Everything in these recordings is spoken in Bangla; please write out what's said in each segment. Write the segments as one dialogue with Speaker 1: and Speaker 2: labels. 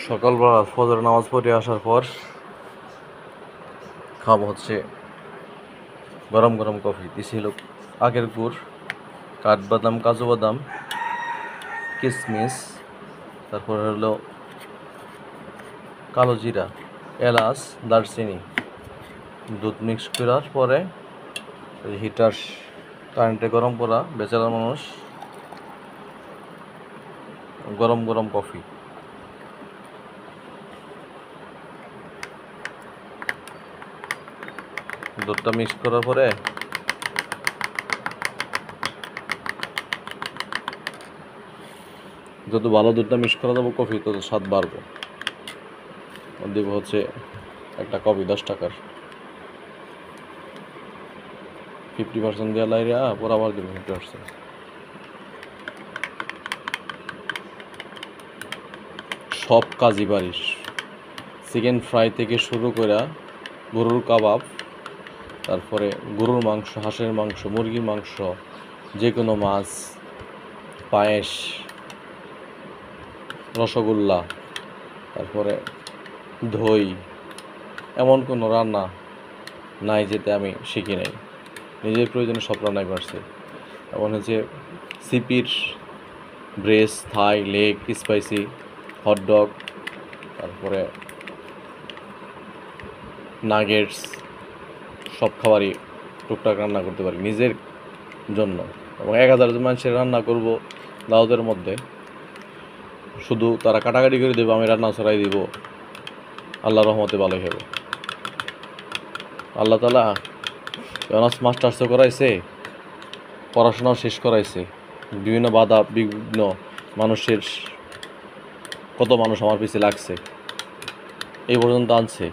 Speaker 1: সকালবেলা ফজর নামাজ পড়ে আসার পর খাবো হচ্ছে গরম গরম কফি। দিছিল আগের গুড়, কাঠবাদাম, কাজু বাদাম, কিশমিশ, তারপর হলো কালো জিরা, এলাচ, দারচিনি, দুধ মিক্স করার পরে হিটার কারেন্টে গরম করা বেচারা মানুষ গরম গরম কফি। দুধটা মিক্স করার পরে যত ভালো দুধটা মিক্স করা যাবো কফি তত স্বাদ বাড়বে। দিব হচ্ছে একটা কফি 10 টাকার, 50% দেওয়া লাইরা পর আবার দিব 50%। সব কাজই বাড়ির, চিকেন ফ্রাই থেকে শুরু করে গরুর কাবাব, তারপরে গরুর মাংস, হাঁসের মাংস, মুরগির মাংস, যে কোনো মাছ, পায়েস, রসগোল্লা, তারপরে দই, এমন কোনো রান্না নাই যেতে আমি শিখি নাই। নিজের প্রয়োজনে সব রান্নাই পারছি। এমন হচ্ছে সিপির ব্রেস্ট, থাই, লেগ, স্পাইসি, হটডগ, তারপরে নাগেটস, সব খাবারই টুকটাক রান্না করতে পারি নিজের জন্য। এবং 1000 মানুষের রান্না করব দাওয়াতের মধ্যে, শুধু তারা কাটাকাটি করে দেবো, আমি রান্না ছড়াই দিব, আল্লাহ রহমতে ভালোই হবে। আল্লাহ তাআলা অনার্স মাস্টার্সও করাইছে, পড়াশোনাও শেষ করাইছে। বিভিন্ন বাধা বিঘ্ন মানুষের, কত মানুষ আমার পিছিয়ে লাগছে, এই পর্যন্ত আনছে।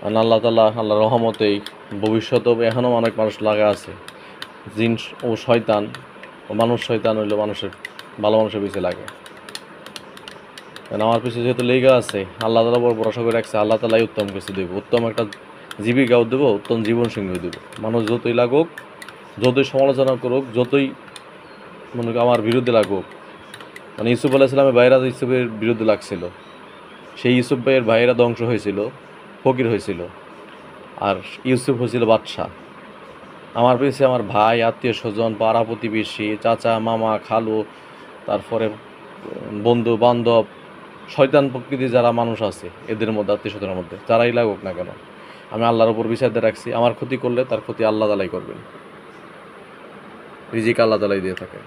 Speaker 1: আর আল্লাহ তাআলা আল্লাহর রহমতেই ভবিষ্যতেও এখনও অনেক মানুষ লাগা আছে। জিন ও শয়তান ও মানুষ, শয়তান হইলো মানুষের ভালো মানুষের পিছিয়ে লাগে। কারণ আমার পিছিয়ে যেহেতু লেগে আছে, আল্লাহ তাআলা বড় ভরসা করে রাখছে, আল্লাহ তাআলাই উত্তম কিছু দেবো, উত্তম একটা জীবিকাও দেবো, উত্তম জীবন সঙ্গীও দেবো। মানুষ যতই লাগুক, যতই সমালোচনা করুক, যতই মনে করি আমার বিরুদ্ধে লাগুক, মানে ইউসুফ আলাইহিস সালামের ভাইয়েরা ইউসুফের বিরুদ্ধে লাগছিল, সেই ইউসুফ ভাইয়ের ভাইয়েরা ধ্বংস হয়েছিল, ফকির হয়েছিল, আর ইউসুফ হয়েছিল বাদশাহ। আমার পেছে আমার ভাই, আত্মীয় স্বজন, পাড়া প্রতিবেশী, চাচা, মামা, খালু, তারপরে বন্ধু বান্ধব, শয়তান প্রকৃতি যারা মানুষ আছে এদের মধ্যে, আত্মীয় স্বজনের মধ্যে যারাই লাগুক না কেন, আমি আল্লাহর উপর বিশ্বাস দিয়ে রাখছি। আমার ক্ষতি করলে তার ক্ষতি আল্লাহ তাআলাই করবেন, রিজিক আল্লাহ তাআলাই দিয়ে থাকে।